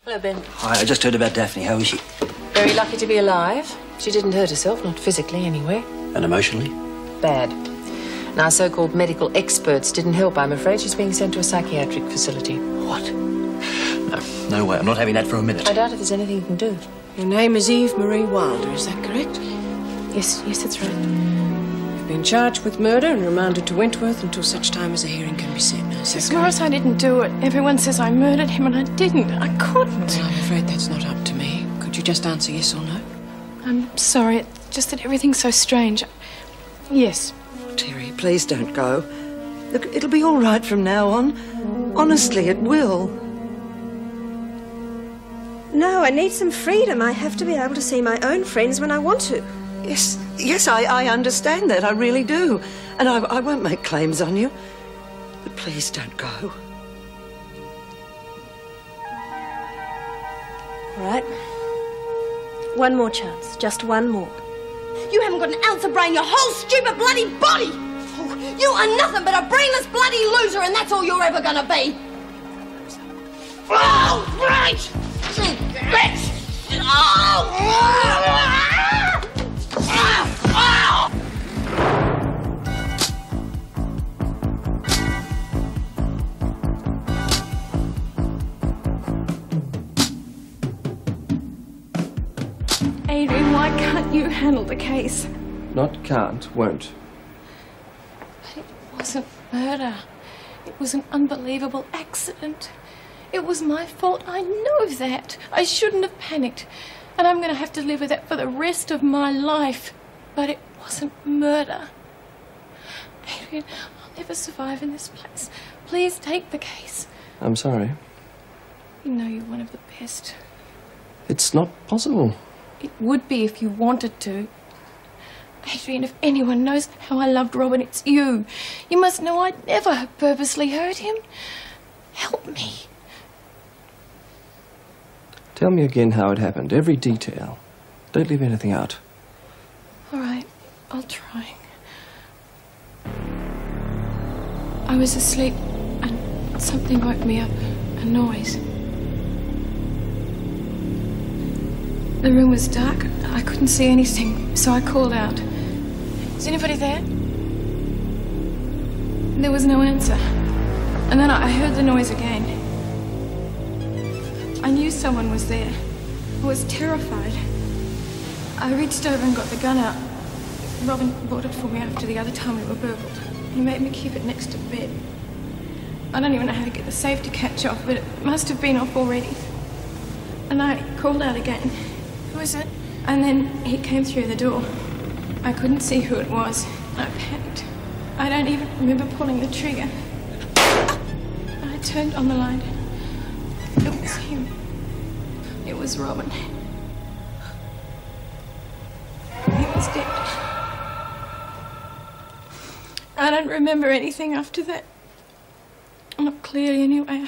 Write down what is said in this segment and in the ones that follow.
Hello, Ben. Hi, I just heard about Daphne. How is she? Very lucky to be alive. She didn't hurt herself, not physically anyway. And emotionally? Bad. And our so-called medical experts didn't help, I'm afraid. She's being sent to a psychiatric facility. What? No way. I'm not having that for a minute. I doubt if there's anything you can do. Your name is Eve Marie Wilder, is that correct? Yes, that's right. You've been charged with murder and remanded to Wentworth until such time as a hearing can be set. Miss Morris, I didn't do it. Everyone says I murdered him, and I didn't. I couldn't. Well, I'm afraid that's not up to me. Could you just answer yes or no? I'm sorry. It's just that everything's so strange. Yes. Terry, please don't go. Look, it'll be all right from now on. Honestly, it will. No, I need some freedom. I have to be able to see my own friends when I want to. Yes, I understand that. I really do. And I won't make claims on you. But please don't go. All right. One more chance. Just one more. You haven't got an ounce of brain, your whole stupid bloody body! Oh, you are nothing but a brainless bloody loser, and that's all you're ever gonna be! Oh, right! You bitch! Adrian, why can't you handle the case? Not can't, won't. But it wasn't murder. It was an unbelievable accident. It was my fault. I know that. I shouldn't have panicked. And I'm going to have to live with that for the rest of my life. But it wasn't murder. Adrian, I'll never survive in this place. Please take the case. I'm sorry. You know you're one of the best. It's not possible. It would be if you wanted to. Adrian, if anyone knows how I loved Robin, it's you. You must know I'd never have purposely hurt him. Help me. Tell me again how it happened, every detail. Don't leave anything out. All right, I'll try. I was asleep and something woke me up, a noise. The room was dark. I couldn't see anything, so I called out. Is anybody there? There was no answer. And then I heard the noise again. I knew someone was there. I was terrified. I reached over and got the gun out. Robin bought it for me after the other time we were burgled. He made me keep it next to the bed. I don't even know how to get the safety catch off, but it must have been off already. And I called out again. Who is it? And then he came through the door. I couldn't see who it was. I panicked. I don't even remember pulling the trigger. I turned on the light. It was him. It was Robin. He was dead. I don't remember anything after that. Not clearly, anyway.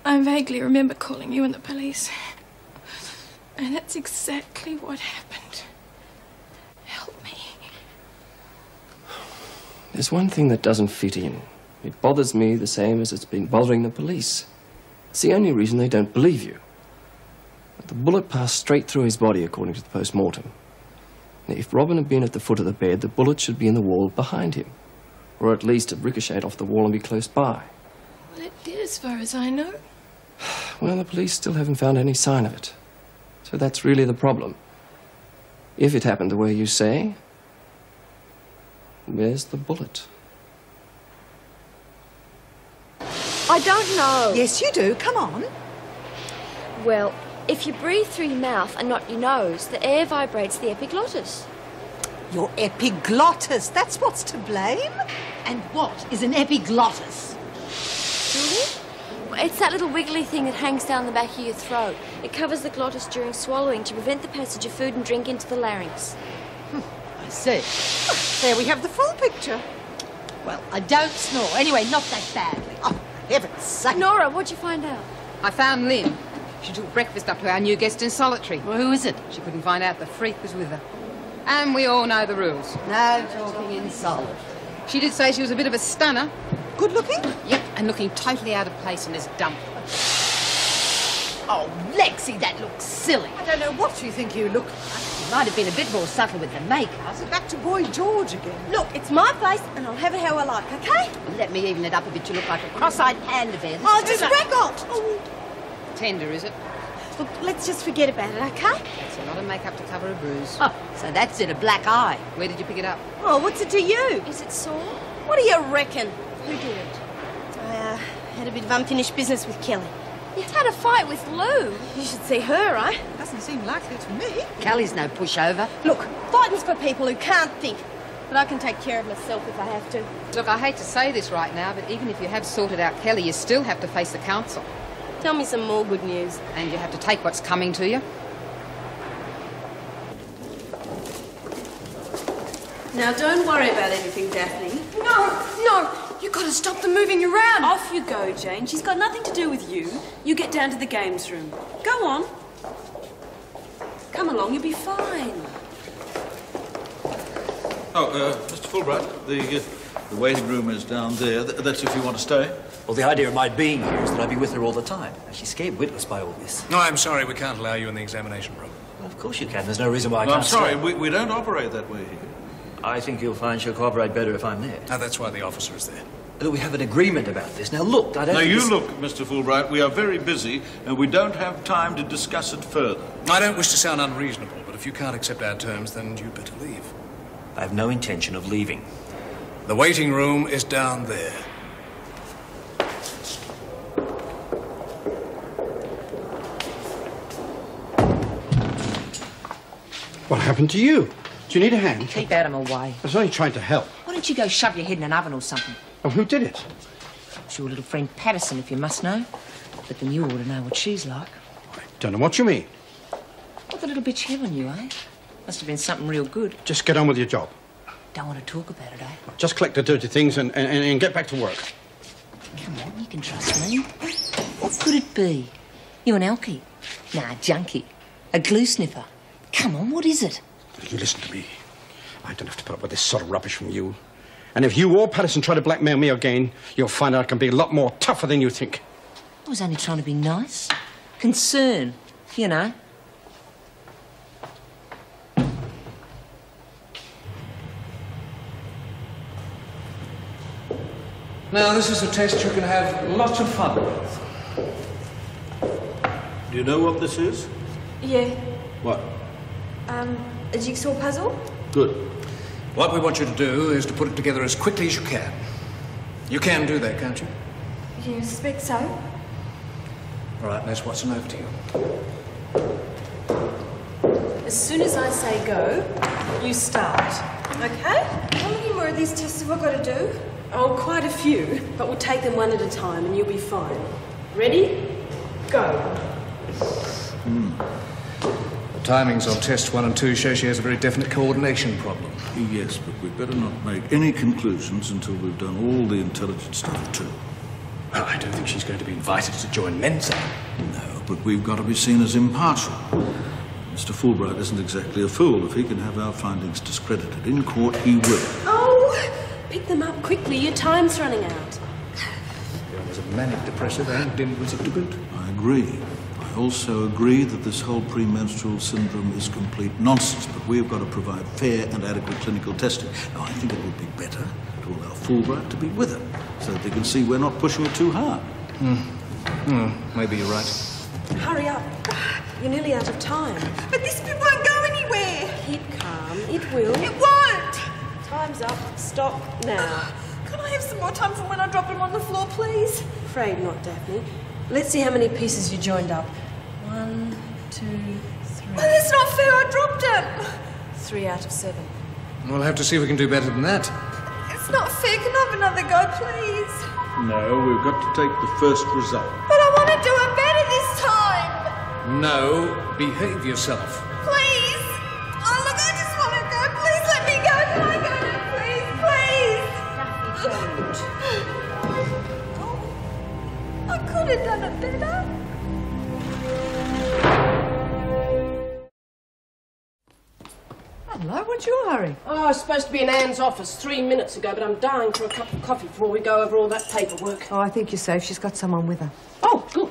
I vaguely remember calling you and the police. And that's exactly what happened. Help me. There's one thing that doesn't fit in. It bothers me the same as it's been bothering the police. It's the only reason they don't believe you. The bullet passed straight through his body, according to the post-mortem. Now, if Robin had been at the foot of the bed, the bullet should be in the wall behind him. Or at least have ricocheted off the wall and be close by. Well, it did, as far as I know. Well, the police still haven't found any sign of it. So that's really the problem. If it happened the way you say, where's the bullet? I don't know. Yes, you do. Come on. Well, if you breathe through your mouth and not your nose, the air vibrates the epiglottis. Your epiglottis, that's what's to blame. And what is an epiglottis? Julie? Well, it's that little wiggly thing that hangs down the back of your throat. It covers the glottis during swallowing to prevent the passage of food and drink into the larynx. I see. There we have the full picture. Well, I don't snore. Anyway, not that badly. Oh, heaven's sake. Nora, what'd you find out? I found Lynn. She took breakfast up to our new guest in solitary. Well, who is it? She couldn't find out the freak was with her. And we all know the rules. No talking in solitary. She did say she was a bit of a stunner. Good looking? Yep, and looking totally out of place in this dump. Oh, Lexi, that looks silly. I don't know what you think you look like. You might have been a bit more subtle with the makeup. Is it back to Boy George again? Look, it's my place and I'll have it how I like, okay? Let me even it up a bit. You look like a cross-eyed panda bear. This Oh, is just too much. wreck out! Oh. Tender, is it? Look, let's just forget about it, okay? It's a lot of makeup to cover a bruise. Oh, so that's it, a black eye. Where did you pick it up? Oh, what's it to you? Is it sore? What do you reckon? Who did it? I had a bit of unfinished business with Kelly. You had a fight with Lou. You should see her, eh? Doesn't seem likely to me. Kelly's no pushover. Look, fighting's for people who can't think. But I can take care of myself if I have to. Look, I hate to say this right now, but even if you have sorted out Kelly, you still have to face the council. Tell me some more good news. And you have to take what's coming to you. Now, don't worry about anything, Daphne. No! You've got to stop them moving around. Off you go, Jane. She's got nothing to do with you. You get down to the games room. Go on. Come along, you'll be fine. Oh, Mr. Fulbright, the waiting room is down there. That's if you want to stay. Well, the idea of my being here is that I'd be with her all the time. And she's scared witless by all this. No, I'm sorry, we can't allow you in the examination room. Well, of course you can. There's no reason why I No, can't I'm sorry, stay. we don't operate that way here. I think you'll find she'll cooperate better if I'm there. No, that's why the officer is there. Look, we have an agreement about this. Now, look, I don't Now, think you this... look, Mr. Fulbright, we are very busy and we don't have time to discuss it further. I don't wish to sound unreasonable, but if you can't accept our terms, then you'd better leave. I have no intention of leaving. The waiting room is down there. What happened to you? Do you need a hand? Keep Adam away. I was only trying to help. Why don't you go shove your head in an oven or something? Oh, who did it? It's your little friend Patterson, if you must know. But then you ought to know what she's like. I don't know what you mean. What the little bitch have on you, eh? Must have been something real good. Just get on with your job. Don't want to talk about it, eh? Just collect the dirty things and get back to work. Come on, you can trust me. What could it be? You an alkie? Nah, junkie. A glue sniffer. Come on, what is it? You listen to me. I don't have to put up with this sort of rubbish from you. And if you or Patterson try to blackmail me again, you'll find out I can be a lot more tougher than you think. I was only trying to be nice. Concern, you know. Now, this is a test you can have lots of fun with. Do you know what this is? Yeah. What? A jigsaw puzzle? Good. What we want you to do is to put it together as quickly as you can. You can do that, can't you? You expect so? All right, Miss Watson, over to you. As soon as I say go, you start. Okay? How many more of these tests have I got to do? Oh, quite a few, but we'll take them one at a time and you'll be fine. Ready? Go. The timings on tests 1 and 2 show she has a very definite coordination problem. Yes, but we'd better not make any conclusions until we've done all the intelligent stuff too. Well, I don't think she's going to be invited to join Mensa. No, but we've got to be seen as impartial. Mr. Fulbright isn't exactly a fool. If he can have our findings discredited in court, he will. Oh! Pick them up quickly, your time's running out. There's a manic depressive and dim-witted to boot. I agree. I also agree that this whole premenstrual syndrome is complete nonsense, but we've got to provide fair and adequate clinical testing. Now, I think it would be better to allow Fulbright to be with her, so that they can see we're not pushing it too hard. Maybe you're right. Hurry up. You're nearly out of time. But this bit won't go anywhere. Keep calm. It will. It won't. Time's up. Stop now. Can I have some more time for when I drop him on the floor, please? Afraid not, Daphne. Let's see how many pieces you joined up. 1, 2, 3. Oh, that's not fair. I dropped him. 3 out of 7. We'll have to see if we can do better than that. It's not fair. Can I have another go, please? No, we've got to take the first result. But I want to do it better this time. No, behave yourself. Please. Oh, look, I just want to go. Please let me go. Can I go now, please? Please. Oh, I could have done it better. Hello, what's your hurry? Oh, I was supposed to be in Anne's office 3 minutes ago, but I'm dying for a cup of coffee before we go over all that paperwork. Oh, I think you're safe. She's got someone with her. Oh, good.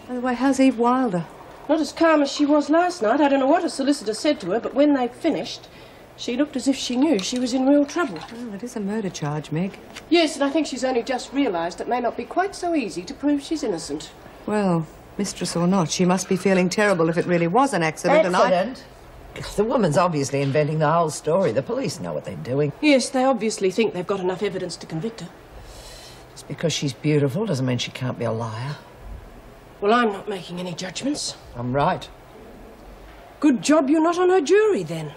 Oh, the way, how's Eve Wilder? Not as calm as she was last night. I don't know what a solicitor said to her, but when they finished, she looked as if she knew she was in real trouble. Well, it is a murder charge, Meg. Yes, and I think she's only just realised it may not be quite so easy to prove she's innocent. Well, mistress or not, she must be feeling terrible if it really was an accident. Accident? The woman's obviously inventing the whole story. The police know what they're doing. Yes, they obviously think they've got enough evidence to convict her. Just because she's beautiful doesn't mean she can't be a liar. Well, I'm not making any judgments. I'm right. Good job you're not on her jury, then.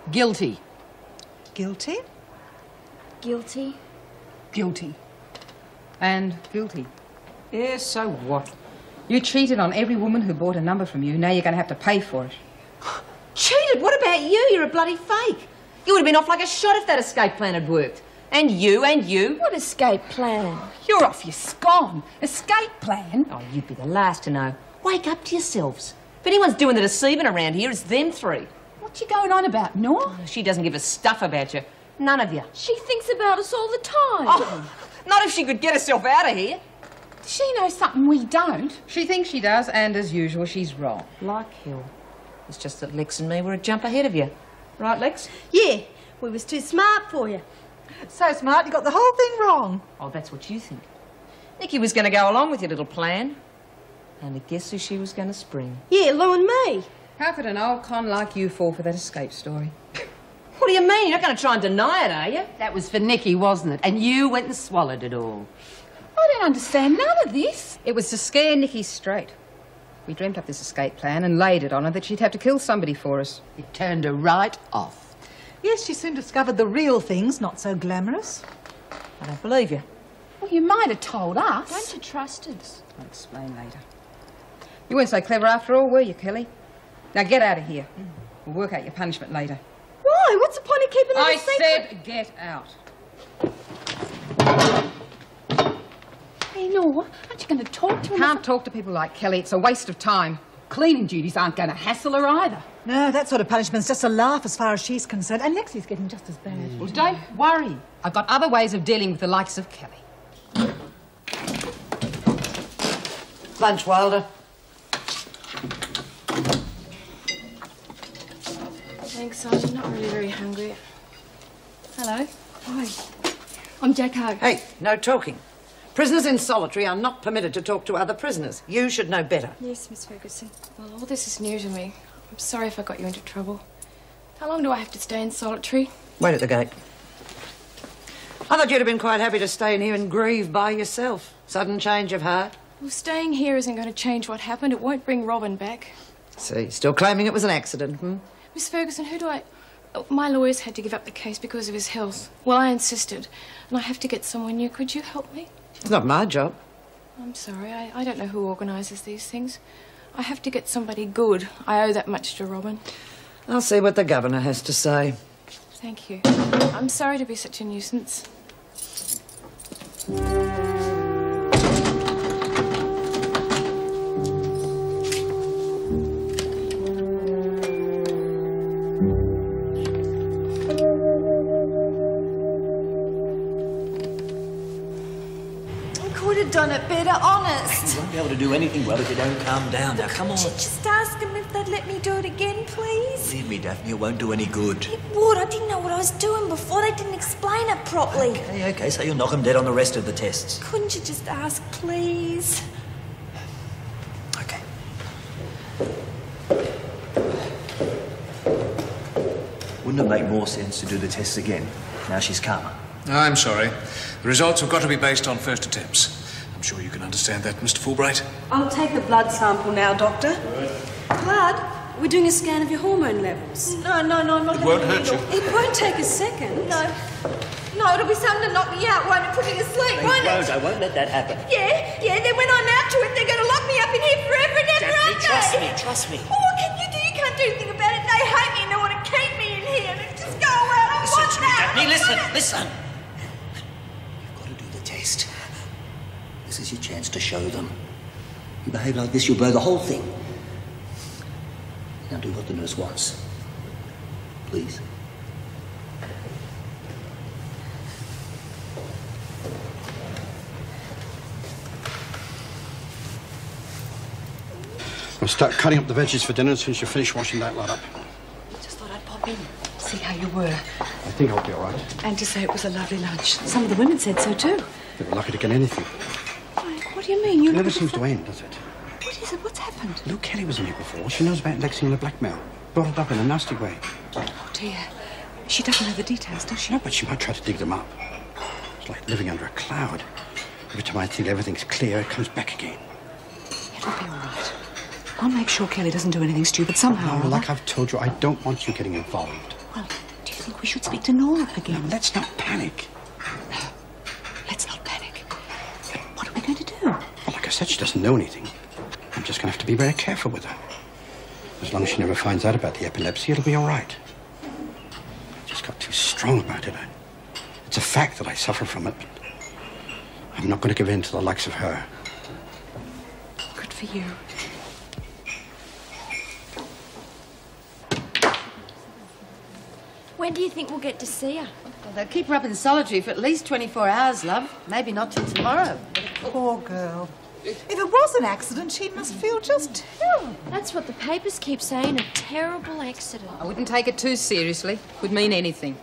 Guilty. Guilty? Guilty. Guilty. And guilty. Yeah, so what? You cheated on every woman who bought a number from you. Now you're going to have to pay for it. Cheated? What about you? You're a bloody fake. You would have been off like a shot if that escape plan had worked. And you. What escape plan? You're off your scone. Escape plan? Oh, you'd be the last to know. Wake up to yourselves. If anyone's doing the deceiving around here, it's them three. What you going on about, Nor? She doesn't give a stuff about you. None of you. She thinks about us all the time. Oh, not if she could get herself out of here. Does she know something we don't? She thinks she does, and as usual, she's wrong. Like hell. It's just that Lex and me were a jump ahead of you. Right, Lex? Yeah, we was too smart for you. So smart, you got the whole thing wrong. Oh, that's what you think. Nikki was going to go along with your little plan. Only guess who she was going to spring? Yeah, Lou and me. How could an old con like you fall for that escape story? What do you mean? You're not going to try and deny it, are you? That was for Nikki, wasn't it? And you went and swallowed it all. I don't understand none of this. It was to scare Nikki straight. We dreamt up this escape plan and laid it on her that she'd have to kill somebody for us. It turned her right off. Yes, she soon discovered the real things, not so glamorous. I don't believe you. Well, you might have told us. Don't you trust us? I'll explain later. You weren't so clever after all, were you, Kelly? Now get out of here. We'll work out your punishment later. Why? What's the point of keeping it a secret? I said get out. Hey, Nor, aren't you going to talk to her? Can't talk to people like Kelly. It's a waste of time. Cleaning duties aren't going to hassle her either. No, that sort of punishment's just a laugh as far as she's concerned. And Lexi's getting just as bad. Well, don't worry. I've got other ways of dealing with the likes of Kelly. Lunch, Wilder. Thanks, Sergeant. Not really very hungry. Hello. Hi. I'm Jacko. Hey, no talking. Prisoners in solitary are not permitted to talk to other prisoners. You should know better. Yes, Miss Ferguson. Well, all this is new to me. I'm sorry if I got you into trouble. How long do I have to stay in solitary? Wait at the gate. I thought you'd have been quite happy to stay in here and grieve by yourself. Sudden change of heart. Well, staying here isn't going to change what happened. It won't bring Robin back. See, still claiming it was an accident, hmm? Miss Ferguson, who do I... Oh, my lawyers had to give up the case because of his health. Well, I insisted. And I have to get someone new. Could you help me? It's not my job. I'm sorry. I don't know who organises these things. I have to get somebody good. I owe that much to Robin. I'll see what the governor has to say. Thank you. I'm sorry to be such a nuisance. Done it better, honest. You won't be able to do anything well if you don't calm down. Now, come on. Just ask them if they'd let me do it again, please. Leave me, Daphne. It won't do any good. It would. I didn't know what I was doing before. They didn't explain it properly. Okay, so you'll knock them dead on the rest of the tests. Couldn't you just ask, please? Okay. Wouldn't it make more sense to do the tests again? Now she's calmer. I'm sorry. The results have got to be based on first attempts. I'm sure you can understand that, Mr. Fulbright. I'll take the blood sample now, Doctor. Blood? We're doing a scan of your hormone levels. No, I'm not. It won't hurt you. It won't take a second. No, it'll be something to knock me out, won't it? Put me to sleep, won't it? I won't let that happen. Yeah, then when I'm out to it, they're going to lock me up in here forever and ever, aren't they? Trust me. Well, what can you do? You can't do anything about it. They hate me and they want to keep me in here. Just go away. I don't want that. Daphne, listen. You've got to do the test. This is your chance to show them. You behave like this, you'll blow the whole thing. Now do what the nurse wants. Please. I'll start cutting up the veggies for dinner as soon as you finish washing that lot up. Just thought I'd pop in, see how you were. I think I'll be all right. And to say it was a lovely lunch. Some of the women said so too. They were lucky to get anything. Why, what do you mean? You It never seems to end, does it? What is it? What's happened? Lou Kelly wasn't here before. She knows about Lexi and the blackmail. Brought it up in a nasty way. Oh, dear. She doesn't know the details, does she? No, but she might try to dig them up. It's like living under a cloud. Every time I think everything's clear, it comes back again. It'll be all right. I'll make sure Kelly doesn't do anything stupid somehow. No, like I've told you, I don't want you getting involved. Well, do you think we should speak to Nora again? No, let's not panic. No, let's not panic. But what are we going to do? Well, like I said, she doesn't know anything. I'm just going to have to be very careful with her. As long as she never finds out about the epilepsy, it'll be all right. I just got too strong about it. It's a fact that I suffer from it, but I'm not going to give in to the likes of her. Good for you. When do you think we'll get to see her? Well, they'll keep her up in solitary for at least 24 hours, love. Maybe not till tomorrow. Poor girl. If it was an accident, she must feel just terrible. That's what the papers keep saying, a terrible accident. I wouldn't take it too seriously. Could mean anything.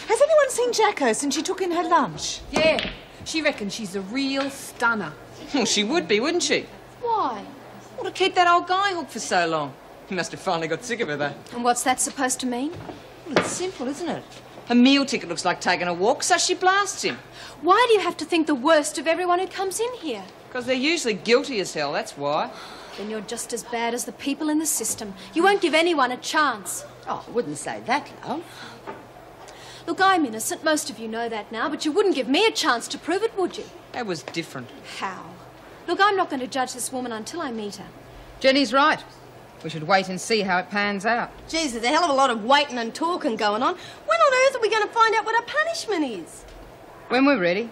Has anyone seen Jacko since she took in her lunch? Yeah, she reckons she's a real stunner. Well, she would be, wouldn't she? Why? Well, to keep that old guy hooked for so long. He must have finally got sick of her, though. And what's that supposed to mean? Well, it's simple, isn't it? A meal ticket looks like taking a walk, so she blasts him. Why do you have to think the worst of everyone who comes in here? Because they're usually guilty as hell, that's why. Then you're just as bad as the people in the system. You won't give anyone a chance. Oh, I wouldn't say that, love. Look, I'm innocent. Most of you know that now, but you wouldn't give me a chance to prove it, would you? That was different. How? Look, I'm not going to judge this woman until I meet her. Jenny's right. We should wait and see how it pans out. Geez, there's a hell of a lot of waiting and talking going on. When on earth are we going to find out what her punishment is? When we're ready.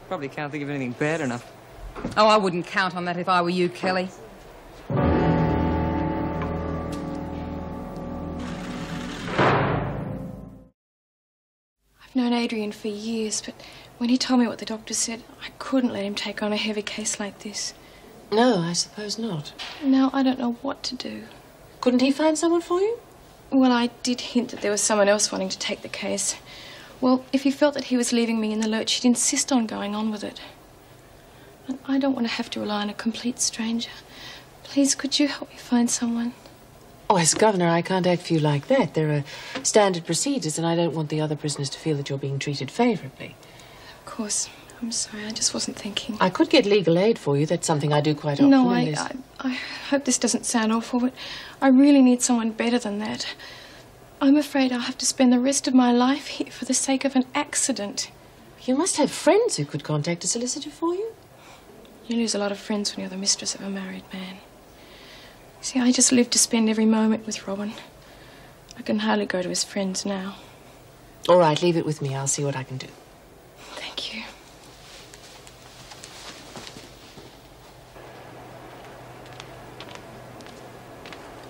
Probably can't think of anything bad enough. Oh, I wouldn't count on that if I were you, Kelly. I've known Adrian for years, but when he told me what the doctor said, I couldn't let him take on a heavy case like this. No, I suppose not. Now I don't know what to do. Couldn't he find someone for you? Well, I did hint that there was someone else wanting to take the case. Well, if he felt that he was leaving me in the lurch, he'd insist on going on with it. And I don't want to have to rely on a complete stranger. Please, could you help me find someone? Oh, as governor, I can't act for you like that. There are standard procedures, and I don't want the other prisoners to feel that you're being treated favourably. Of course. I'm sorry, I just wasn't thinking. I could get legal aid for you. That's something I do quite often. No, I hope this doesn't sound awful, but I really need someone better than that. I'm afraid I'll have to spend the rest of my life here for the sake of an accident. You must have friends who could contact a solicitor for you. You lose a lot of friends when you're the mistress of a married man. See, I just live to spend every moment with Robin. I can hardly go to his friends now. All right, leave it with me. I'll see what I can do. Thank you.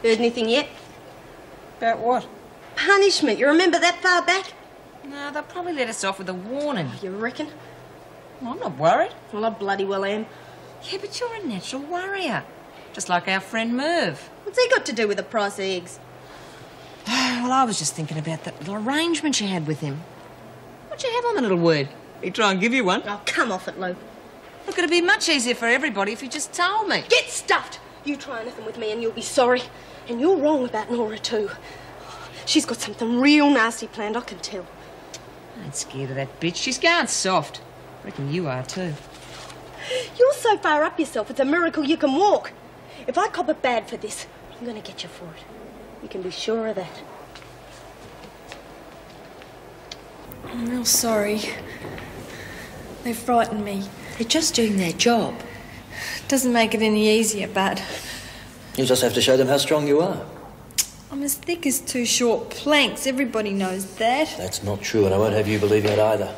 Heard anything yet? About what? Punishment. You remember that far back? No, they'll probably let us off with a warning. You reckon? Well, I'm not worried. Well, I bloody well am. Yeah, but you're a natural worrier. Just like our friend Merv. What's he got to do with the price of eggs? Well, I was just thinking about that little arrangement you had with him. What'd you have on the little word? He'd try and give you one. Oh, come off it, Lou. Look, it'd be much easier for everybody if you just told me. Get stuffed! You try anything with me and you'll be sorry. And you're wrong about Nora, too. She's got something real nasty planned, I can tell. I ain't scared of that bitch. She's going soft. Reckon you are, too. You're so far up yourself, it's a miracle you can walk. If I cop it bad for this, I'm going to get you for it. You can be sure of that. I'm real sorry. They frightened me. They're just doing their job. Doesn't make it any easier, but You just have to show them how strong you are. I'm as thick as two short planks. Everybody knows that. That's not true, and I won't have you believing it either.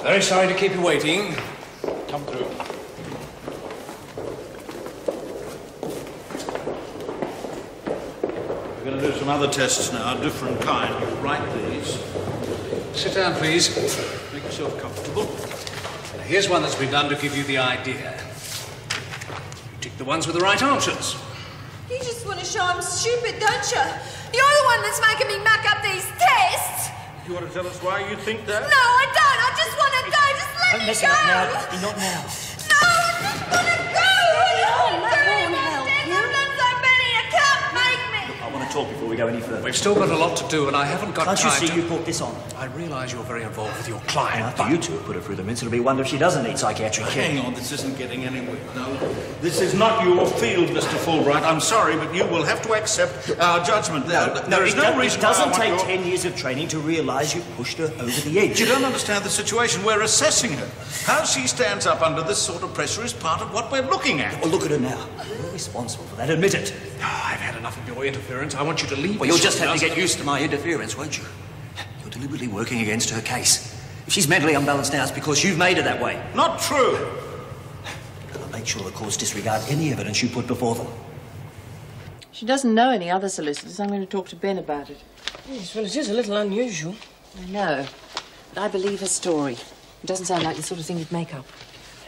Very sorry to keep you waiting. Come through. We're going to do some other tests now, a different kind. You write these. Sit down, please. Make yourself comfortable. Now, here's one that's been done to give you the idea. You tick the ones with the right answers. You just want to show I'm stupid, don't you? You're the one that's making me muck up these tests. You want to tell us why you think that? No, I don't. I just want to go. Just let me Mess go. it up now. Not now. No, I just want to go. That won't help you. I'm not so many. You can't make me. I want to talk before we go any further. We've still got a lot to do, and I haven't got time to... Can't you see you brought this on? I realise you're very involved with your client. After you two have put her through the mince, it'll be a wonder if she doesn't need psychiatric care. Hang on, this isn't getting anywhere. No, this is not your field, Mr. Fulbright. I'm sorry, but you will have to accept our judgment. There is no reason it doesn't take 10 years of training to realise you pushed her over the edge. You don't understand the situation. We're assessing her. How she stands up under this sort of pressure is part of what we're looking at. Well, look at her now. You're responsible for that. Admit it. I've had enough of your interference. I want you to leave. Well, you'll just have to get used to my interference, won't you? You're deliberately working against her case. If she's mentally unbalanced now, it's because you've made her that way. Not true. I'll make sure the courts disregard any evidence you put before them. She doesn't know any other solicitors. I'm going to talk to Ben about it. Yes, well, it is a little unusual. I know. But I believe her story. It doesn't sound like the sort of thing you'd make up.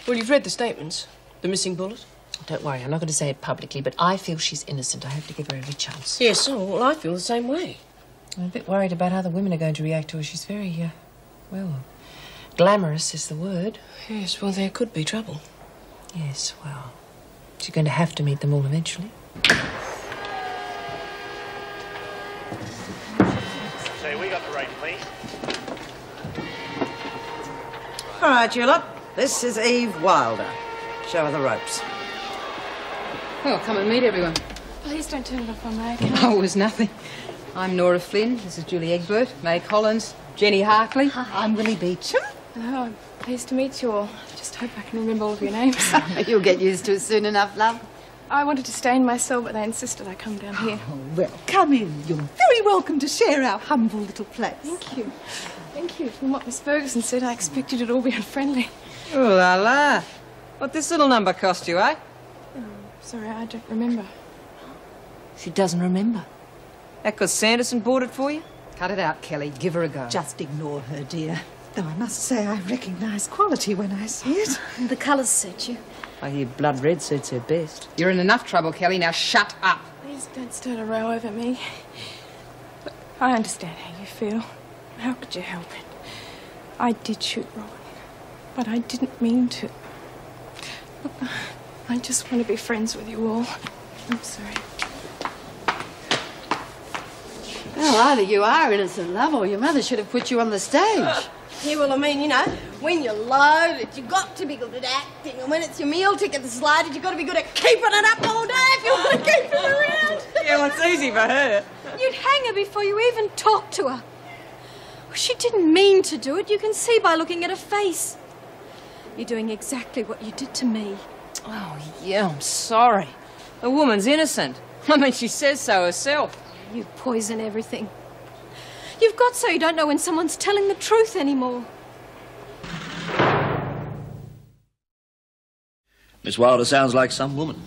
Well, you've read the statements. The missing bullet? Don't worry, I'm not going to say it publicly, but I feel she's innocent. I have to give her every chance. Yes, well, I feel the same way. I'm a bit worried about how the women are going to react to her. She's very, well, glamorous is the word. Yes, well, there could be trouble. Yes, well, she's going to have to meet them all eventually. So we got the rate, please. All right, Julep. This is Eve Wilder. Show her the ropes. Well, come and meet everyone. Please don't turn it off on me. Oh, it was nothing. I'm Nora Flynn. This is Julie Egbert, May Collins, Jenny Harkley. Hi. I'm Willie Beecham. Hello, I'm pleased to meet you all. I just hope I can remember all of your names. You'll get used to it soon enough, love. I wanted to stay in my cell, but they insisted I come down here. Oh, well, come in. You're very welcome to share our humble little place. Thank you. Thank you. From what Miss Ferguson said, I expected it'd all be unfriendly. Ooh la la. What this little number cost you, eh? Oh, sorry, I don't remember. She doesn't remember. That 'cause Sanderson bought it for you? Cut it out, Kelly. Give her a go. Just ignore her, dear. Though I must say I recognise quality when I see it. The colours suit you. I hear blood red suits her best. You're in enough trouble, Kelly. Now shut up. Please don't start a row over me. But I understand how you feel. How could you help it? I did shoot Robin, but I didn't mean to. Look, I just want to be friends with you all. I'm sorry. Well, either you are innocent, love, or your mother should have put you on the stage. Yeah, well, I mean, you know, when you're loaded, you've got to be good at acting. And when it's your meal ticket that's slided, you've got to be good at keeping it up all day if you want to keep it around. Yeah, well, it's easy for her. You'd hang her before you even talked to her. She didn't mean to do it. You can see by looking at her face. You're doing exactly what you did to me. Oh, yeah, I'm sorry. The woman's innocent. I mean, she says so herself. You poison everything. You've got so you don't know when someone's telling the truth anymore. Miss Wilder sounds like some woman.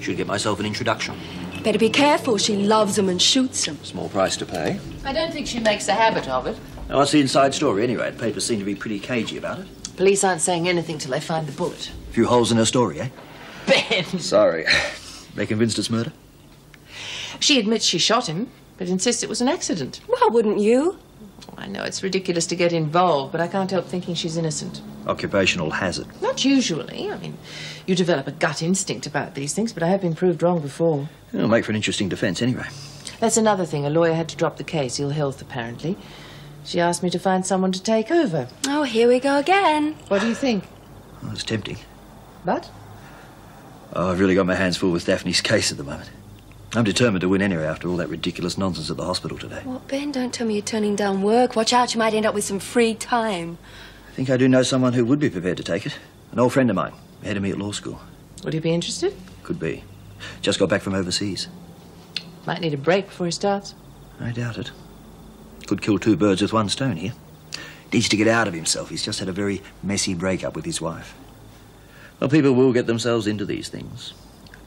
Should get myself an introduction. Better be careful. She loves them and shoots them. Small price to pay. I don't think she makes a habit of it. Now, that's the inside story anyway. The papers seem to be pretty cagey about it. Police aren't saying anything till they find the bullet. A few holes in her story, eh? Ben! Sorry. They convinced it's murder? She admits she shot him, but insists it was an accident. Well, wouldn't you? I know it's ridiculous to get involved, but I can't help thinking she's innocent. Occupational hazard. Not usually. I mean, you develop a gut instinct about these things, but I have been proved wrong before. It'll make for an interesting defence anyway. That's another thing. A lawyer had to drop the case, ill health apparently. She asked me to find someone to take over. Oh, here we go again. What do you think? Well, it's tempting. But? Oh, I've really got my hands full with Daphne's case at the moment. I'm determined to win anyway after all that ridiculous nonsense at the hospital today. Well, Ben, don't tell me you're turning down work. Watch out, you might end up with some free time. I think I do know someone who would be prepared to take it. An old friend of mine, ahead of me at law school. Would you be interested? Could be. Just got back from overseas. Might need a break before he starts. I doubt it. Could kill two birds with one stone here. Needs to get out of himself. He's just had a very messy breakup with his wife. Well, people will get themselves into these things.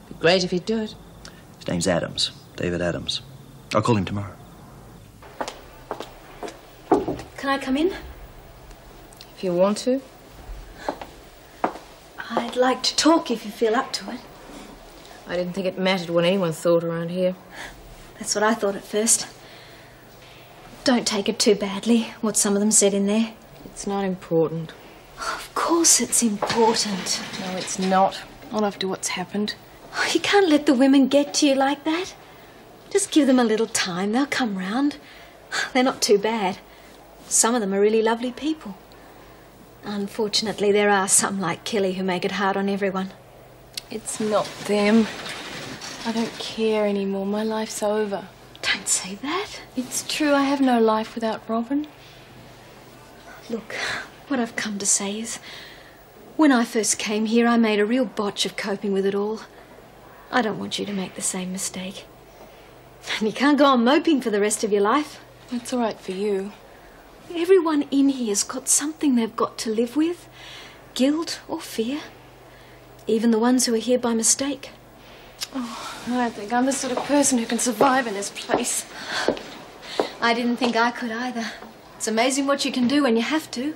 Be great if he'd do it. His name's Adams. David Adams. I'll call him tomorrow. Can I come in? If you want to. I'd like to talk if you feel up to it. I didn't think it mattered what anyone thought around here. That's what I thought at first. Don't take it too badly, what some of them said in there. It's not important. Of course it's important. No, it's not. Not after what's happened. Oh, you can't let the women get to you like that. Just give them a little time, they'll come round. They're not too bad. Some of them are really lovely people. Unfortunately, there are some like Kelly who make it hard on everyone. It's not them. I don't care anymore. My life's over. Don't say that. It's true, I have no life without Robin. Look, what I've come to say is, when I first came here, I made a real botch of coping with it all. I don't want you to make the same mistake. And you can't go on moping for the rest of your life. That's all right for you. Everyone in here's got something they've got to live with. Guilt or fear. Even the ones who are here by mistake. Oh, I don't think I'm the sort of person who can survive in this place. I didn't think I could either. It's amazing what you can do when you have to.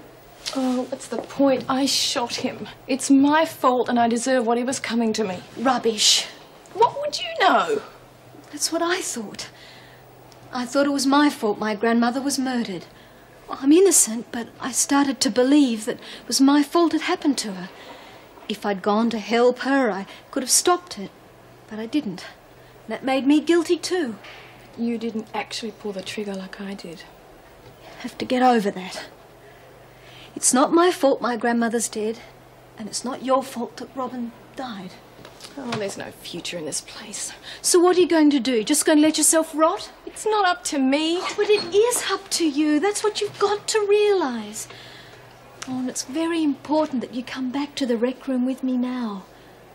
Oh, what's the point? I shot him. It's my fault and I deserve what he was coming to me. Rubbish. What would you know? That's what I thought. I thought it was my fault my grandmother was murdered. Well, I'm innocent, but I started to believe that it was my fault it happened to her. If I'd gone to help her, I could have stopped it. But I didn't. That made me guilty too. You didn't actually pull the trigger like I did. You have to get over that. It's not my fault my grandmother's dead, and it's not your fault that Robin died. Oh, there's no future in this place. So what are you going to do? Just going to let yourself rot? It's not up to me. Oh, but it is up to you. That's what you've got to realise. Oh, and it's very important that you come back to the rec room with me now.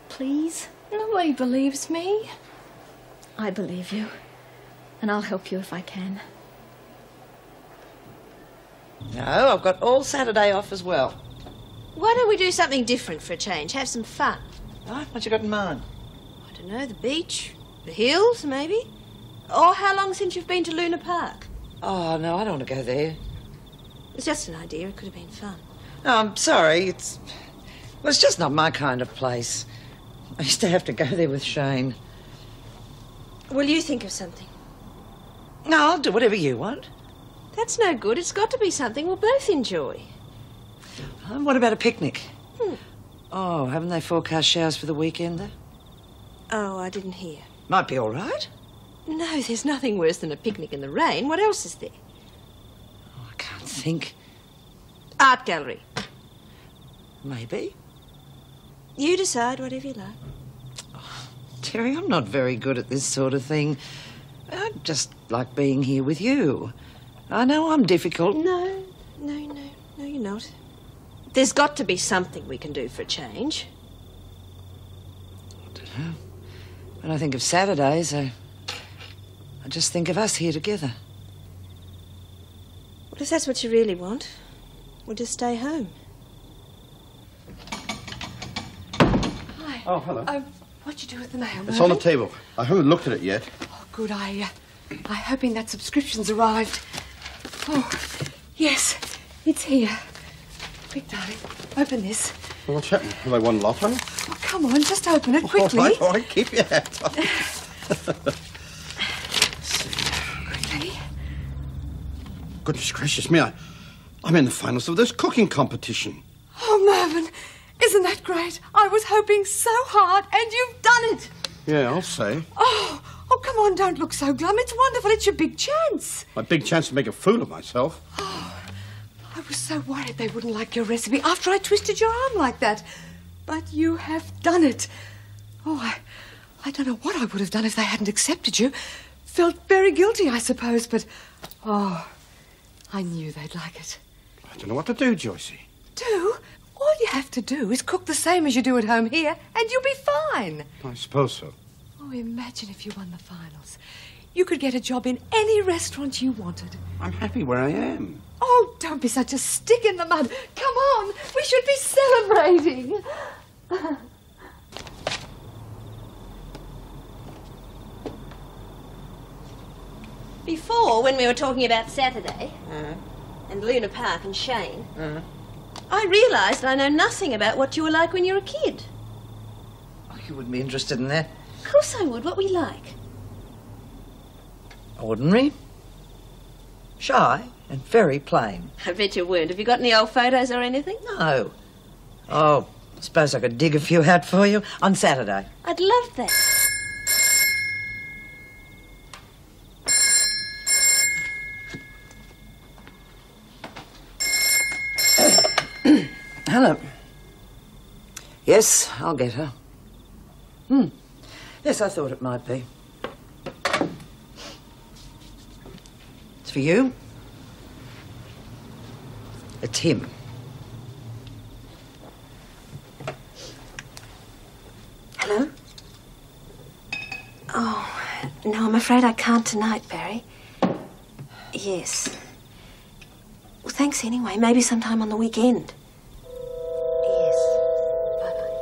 Please? Nobody believes me. I believe you. And I'll help you if I can. No, I've got all Saturday off as well. Why don't we do something different for a change? Have some fun. Right, what you got in mind? I don't know, the beach, the hills, maybe? Or how long since you've been to Luna Park? Oh, no, I don't want to go there. It's just an idea. It could have been fun. Oh, I'm sorry. Well, it's just not my kind of place. I used to have to go there with Shane. Will you think of something? No, I'll do whatever you want. That's no good. It's got to be something we'll both enjoy. What about a picnic? Oh, haven't they forecast showers for the weekend, though? Oh, I didn't hear. Might be all right. No, there's nothing worse than a picnic in the rain. What else is there? Oh, I can't think. Art gallery. Maybe. You decide whatever you like. Oh, Terry, I'm not very good at this sort of thing. I just like being here with you. I know I'm difficult. No, you're not. There's got to be something we can do for a change. I don't know. When I think of Saturdays, I just think of us here together. Well, if that's what you really want, we'll just stay home. Hi. Oh, hello. What'd you do with the mail? It's on the table. I haven't looked at it yet. Oh, good. I'm hoping that subscription's arrived. Oh, yes, it's here. Quick, darling, open this. Well, what's happened? Have I won lotto? Oh, come on, just open it quickly. All right, keep your hat on. Quickly. Goodness gracious me, I'm in the finals of this cooking competition. Oh, Mervyn, isn't that great? I was hoping so hard, and you've done it. Yeah, I'll say. Oh, come on, don't look so glum. It's wonderful. It's your big chance. My big chance to make a fool of myself. I was so worried they wouldn't like your recipe after I twisted your arm like that. But you have done it. Oh, I don't know what I would have done if they hadn't accepted you. Felt very guilty, I suppose, but... Oh, I knew they'd like it. I don't know what to do, Joycey. Do? All you have to do is cook the same as you do at home here, and you'll be fine. I suppose so. Oh, imagine if you won the finals. You could get a job in any restaurant you wanted. I'm happy where I am. Oh, don't be such a stick in the mud. Come on, we should be celebrating. Before, when we were talking about Saturday, and Luna Park and Shane, I realised I know nothing about what you were like when you were a kid. Oh, you wouldn't be interested in that. Of course I would. What we like. Ordinary, shy, and very plain. I bet you weren't. Have you got any old photos or anything? No. Oh, I suppose I could dig a few out for you on Saturday. I'd love that. Hello. Yes, I'll get her. Yes, I thought it might be. It's for you. It's him. Hello? Oh, no, I'm afraid I can't tonight, Barry. Yes. Well, thanks anyway. Maybe sometime on the weekend. Yes. Bye-bye.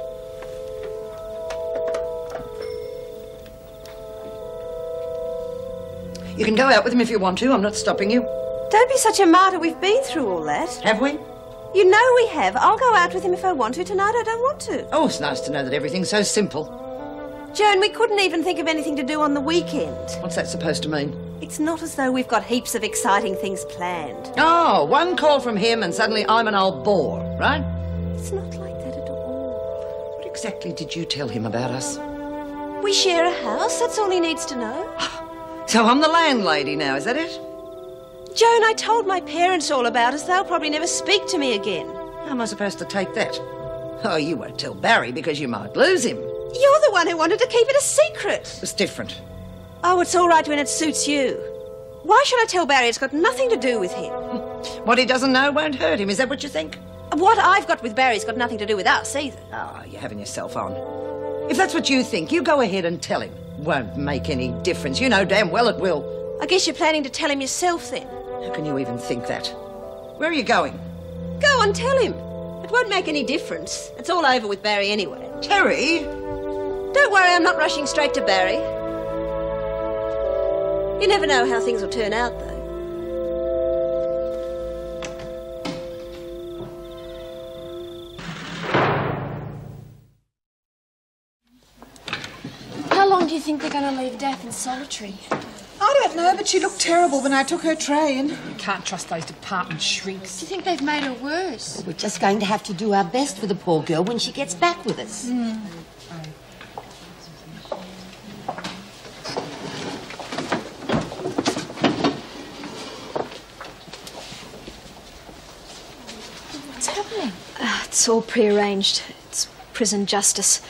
You can go out with him if you want to. I'm not stopping you. Don't be such a martyr. We've been through all that. Have we? You know we have. I'll go out with him if I want to. Tonight I don't want to. Oh, it's nice to know that everything's so simple. Joan, we couldn't even think of anything to do on the weekend. What's that supposed to mean? It's not as though we've got heaps of exciting things planned. Oh, one call from him and suddenly I'm an old bore, right? It's not like that at all. What exactly did you tell him about us? We share a house. That's all he needs to know. So I'm the landlady now, is that it? Joan, I told my parents all about us. They'll probably never speak to me again. How am I supposed to take that? Oh, you won't tell Barry because you might lose him. You're the one who wanted to keep it a secret. It's different. Oh, it's all right when it suits you. Why should I tell Barry? It's got nothing to do with him. What he doesn't know won't hurt him. Is that what you think? What I've got with Barry's got nothing to do with us either. Oh, you're having yourself on. If that's what you think, you go ahead and tell him. Won't make any difference. You know damn well it will. I guess you're planning to tell him yourself then. How can you even think that? Where are you going? Go on, tell him. It won't make any difference. It's all over with Barry anyway. Terry? Don't worry, I'm not rushing straight to Barry. You never know how things will turn out, though. How long do you think they're going to leave Daff in solitary? I don't know, but she looked terrible when I took her tray in. You can't trust those department shrinks. Do you think they've made her worse? We're just going to have to do our best for the poor girl when she gets back with us. What's happening? It's all prearranged. It's prison justice.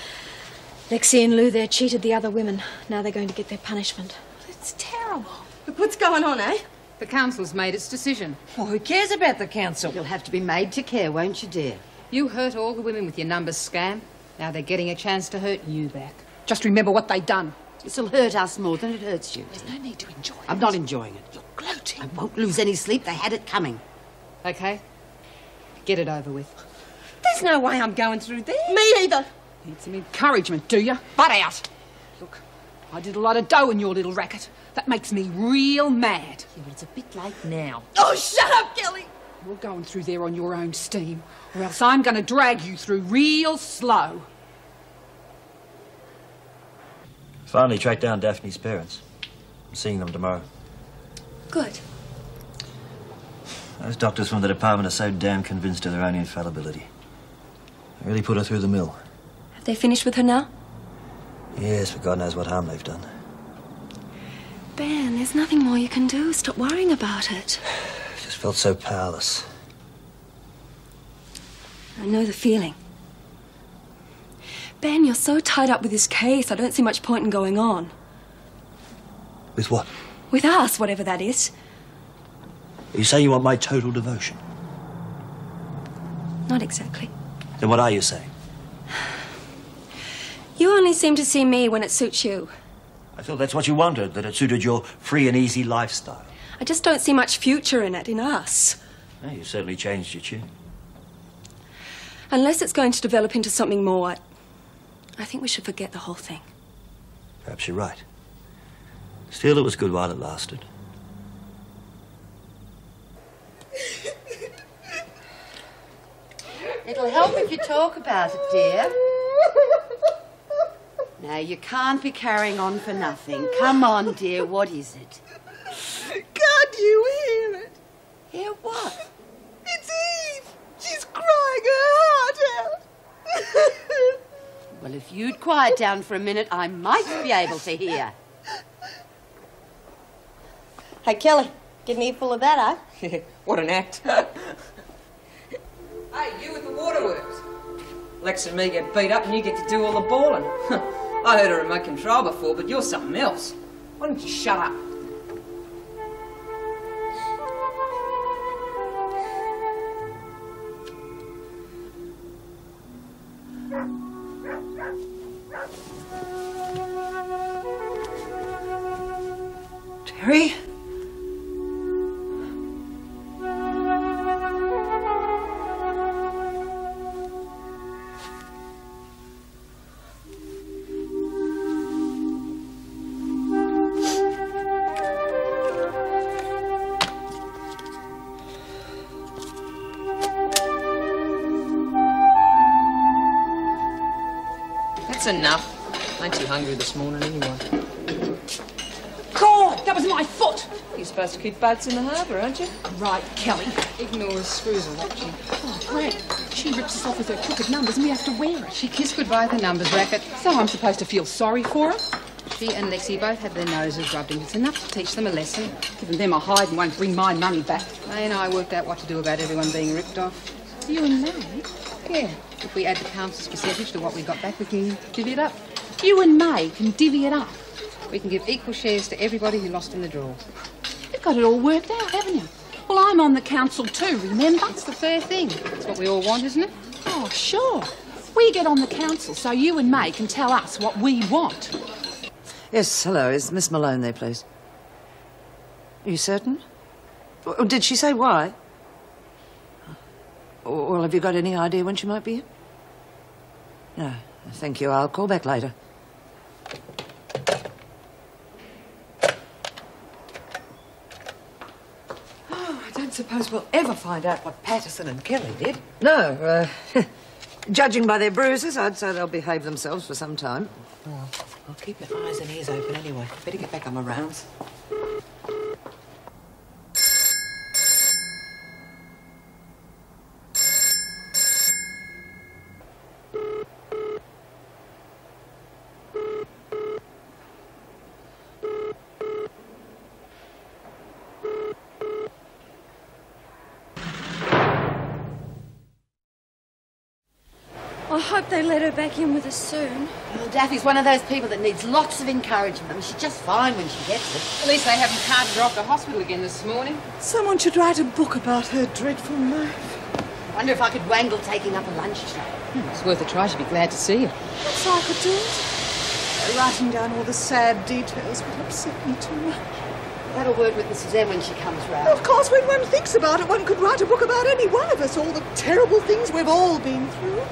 Lexi and Lou there cheated the other women. Now they're going to get their punishment. It's terrible. Look, what's going on, eh? The council's made its decision. Well, who cares about the council? You'll have to be made to care, won't you, dear? You hurt all the women with your numbers scam. Now they're getting a chance to hurt you back. Just remember what they've done. This'll hurt us more than it hurts you. There's no need to enjoy it. I'm not enjoying it. You're gloating. I won't lose any sleep. They had it coming. Okay? Get it over with. There's no way I'm going through there. Me either. Need some encouragement, do you? Butt out. Look, I did a lot of dough in your little racket. That makes me real mad. Yeah, but it's a bit late now. Oh, shut up, Kelly. You're going through there on your own steam, or else I'm going to drag you through real slow. Finally tracked down Daphne's parents. I'm seeing them tomorrow. Good. Those doctors from the department are so damn convinced of their own infallibility. They really put her through the mill. Have they finished with her now? Yes, but God knows what harm they've done. Ben, there's nothing more you can do. Stop worrying about it. I just felt so powerless. I know the feeling. Ben, you're so tied up with this case, I don't see much point in going on. With what? With us, whatever that is. Are you saying you want my total devotion? Not exactly. Then what are you saying? You only seem to see me when it suits you. I thought that's what you wanted, that it suited your free and easy lifestyle. I just don't see much future in it, in us. Well, you certainly changed your tune. Unless it's going to develop into something more, I think we should forget the whole thing. Perhaps you're right. Still, it was good while it lasted. It'll help if you talk about it, dear. Now, you can't be carrying on for nothing. Come on, dear, what is it? Can't you hear it? Hear what? It's Eve. She's crying her heart out. Well, if you'd quiet down for a minute, I might be able to hear. Hey, Kelly, get an earful of that, eh? What an act. Hey, you with the waterworks. Lex and me get beat up and you get to do all the bawling. I heard a remote control before, but you're something else. Why don't you shut up? Terry? That's enough. I ain't too hungry this morning anyway. God, that was my foot! You're supposed to keep boats in the harbour, aren't you? Right, Kelly. Ignore the screws and watch you. Oh, Grant, she rips us off with her crooked numbers and we have to wear it. She kissed goodbye with the numbers racket. So I'm supposed to feel sorry for her? She and Lexi both had their noses rubbed in. It's enough to teach them a lesson. Giving them a hide and won't bring my money back. They and I worked out what to do about everyone being ripped off. You and me? Yeah. If we add the council's percentage to what we got back, we can divvy it up. You and May can divvy it up. We can give equal shares to everybody who lost in the draw. You've got it all worked out, haven't you? Well, I'm on the council too, remember? It's the fair thing. It's what we all want, isn't it? Oh, sure. We get on the council so you and May can tell us what we want. Yes, hello. Is Miss Malone there, please? Are you certain? Or did she say why? Well, have you got any idea when she might be here? No, thank you. I'll call back later. Oh, I don't suppose we'll ever find out what Patterson and Kelly did. No, judging by their bruises, I'd say they'll behave themselves for some time. Well, I'll keep your eyes and ears open anyway. Better get back on my rounds. I hope they let her back in with us soon. Well, Daffy's one of those people that needs lots of encouragement. I mean, she's just fine when she gets it. At least they haven't carted her off to hospital again this morning. Someone should write a book about her dreadful life. I wonder if I could wangle taking up a lunch tray. It's worth a try. She'd be glad to see you. Perhaps I could do it. Writing down all the sad details would upset me too much. Have a word with Mrs. M when she comes round. Of course, when one thinks about it, one could write a book about any one of us, all the terrible things we've all been through.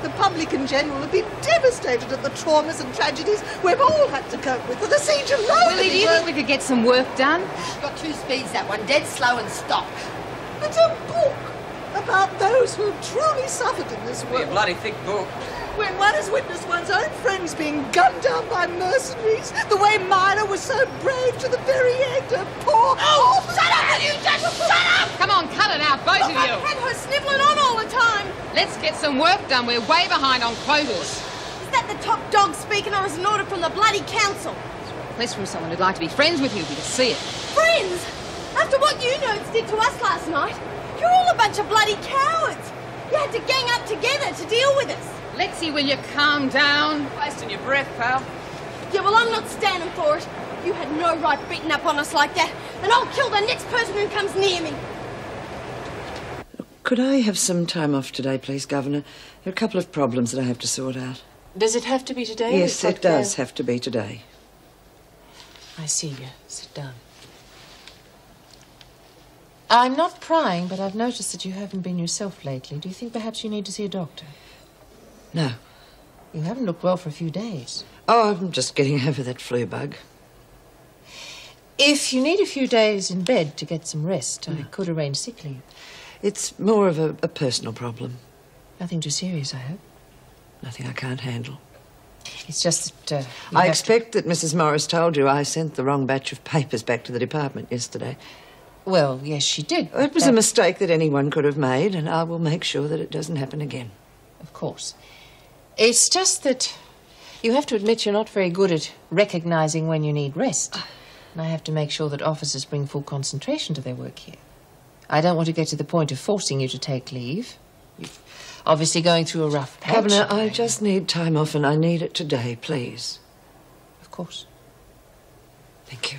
The public in general have been devastated at the traumas and tragedies we've all had to cope with. The siege of Rome. Willie, do you think we could get some work done? She's got two speeds, that one. Dead slow and stop. It's a book about those who have truly suffered in this It'll be world. a bloody thick book. When one has witnessed one's own friends being gunned down by mercenaries, the way Myra was so brave to the very end, her poor... Oh, shut up, will you just shut up! Come on, cut it out, both of you. I've had her snivelling on all the time. Let's get some work done. We're way behind on quotas. Is that the top dog speaking, or is it an order from the bloody council? Request from someone who'd like to be friends with you if you could see it. Friends? After what you notes did to us last night, you're all a bunch of bloody cowards. You had to gang up together to deal with us. Lexi, will you calm down? Wasting your breath, pal. Yeah, well, I'm not standing for it. You had no right beating up on us like that, and I'll kill the next person who comes near me. Could I have some time off today, please, Governor? There are a couple of problems that I have to sort out. Does it have to be today? Yes, it does have to be today. I see you. Sit down. I'm not prying, but I've noticed that you haven't been yourself lately. Do you think perhaps you need to see a doctor? No. You haven't looked well for a few days. Oh, I'm just getting over that flu bug. If you need a few days in bed to get some rest, I could arrange sick leave. It's more of a personal problem. Nothing too serious, I hope. Nothing I can't handle. It's just that, I expect that Mrs. Morris told you I sent the wrong batch of papers back to the department yesterday. Well, yes, she did. It was a mistake that anyone could have made, and I will make sure that it doesn't happen again. Of course. It's just that you have to admit you're not very good at recognising when you need rest. And I have to make sure that officers bring full concentration to their work here. I don't want to get to the point of forcing you to take leave. You're obviously going through a rough patch. Governor, I just need time off, and I need it today, please. Of course. Thank you.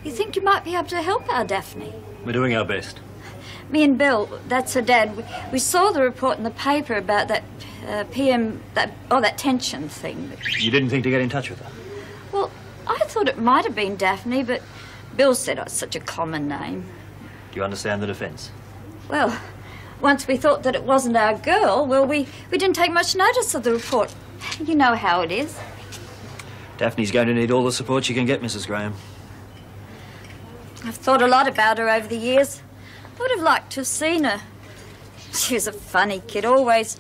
You think you might be able to help our Daphne? We're doing our best. Me and Bill, that's her dad, we saw the report in the paper about that that tension thing. You didn't think to get in touch with her? Well, I thought it might have been Daphne, but Bill said it's such a common name. Do you understand the defence? Well, once we thought that it wasn't our girl, well, we didn't take much notice of the report. You know how it is. Daphne's going to need all the support she can get, Mrs. Graham. I've thought a lot about her over the years. I would have liked to have seen her. She was a funny kid, always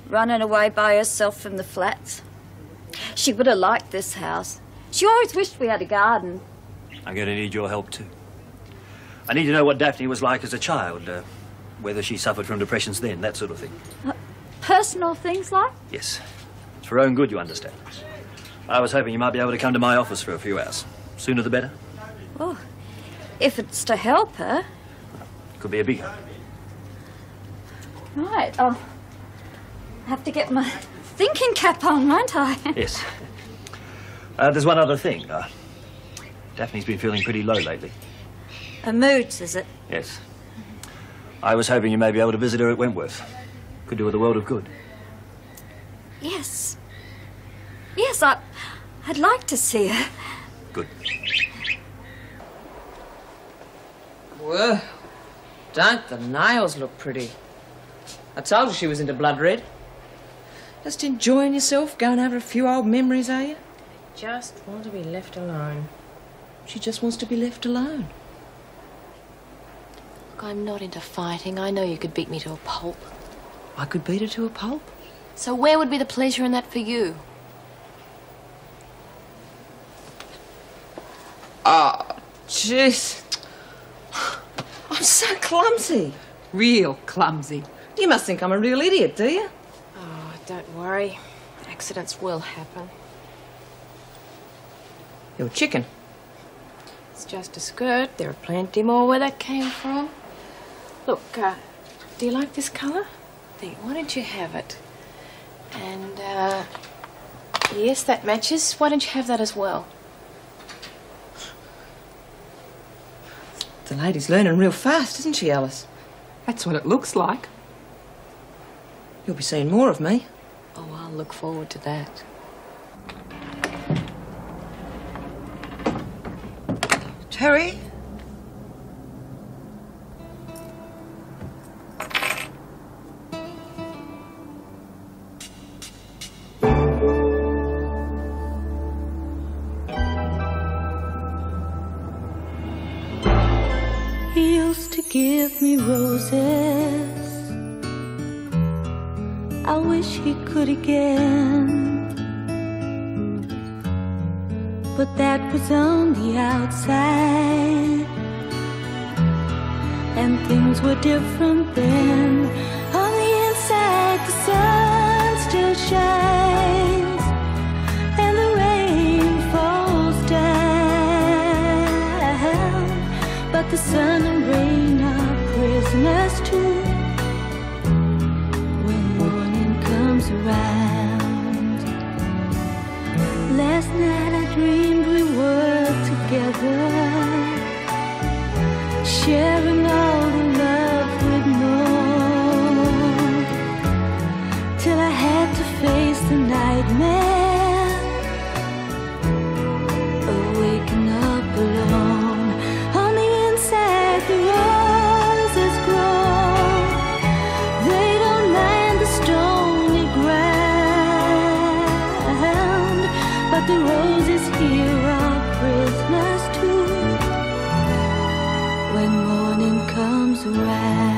running away by herself from the flats. She would have liked this house. She always wished we had a garden. I'm going to need your help, too. I need to know what Daphne was like as a child, whether she suffered from depressions then, that sort of thing. Personal things like? Yes. It's for her own good, you understand. I was hoping you might be able to come to my office for a few hours. Sooner the better. Oh, if it's to help her. Could be a big help. Right, I'll have to get my thinking cap on, won't I? Yes. There's one other thing. Daphne's been feeling pretty low lately. Her moods, is it? Yes. I was hoping you may be able to visit her at Wentworth. Could do her the world of good. Yes. Yes, I'd like to see her. Good. Whoa. Don't the nails look pretty? I told you she was into blood red. Just enjoying yourself, going over a few old memories, are you? Just want to be left alone. She just wants to be left alone. Look, I'm not into fighting. I know you could beat me to a pulp. I could beat her to a pulp. So where would be the pleasure in that for you? Oh, jeez. I'm so clumsy. Real clumsy. You must think I'm a real idiot, do you? Oh, don't worry. Accidents will happen. You're chicken. It's just a skirt. There are plenty more where that came from. Look, do you like this colour? Why don't you have it? And, yes, that matches. Why don't you have that as well? The lady's learning real fast, isn't she, Alice? That's what it looks like. You'll be seeing more of me. Oh, I'll look forward to that. Terry? He used to give me roses. I wish he could again, but that was on the outside, and things were different then. On the inside, the sun still shines, and the rain falls down, but the sun and rain are prisoners too. Around. Last night I dreamed we were together, sharing all the love we'd known, till I had to face the nightmare of waking up alone. On the inside the roses grow, they don't mind the stone, but the roses here are prisoners too when morning comes around.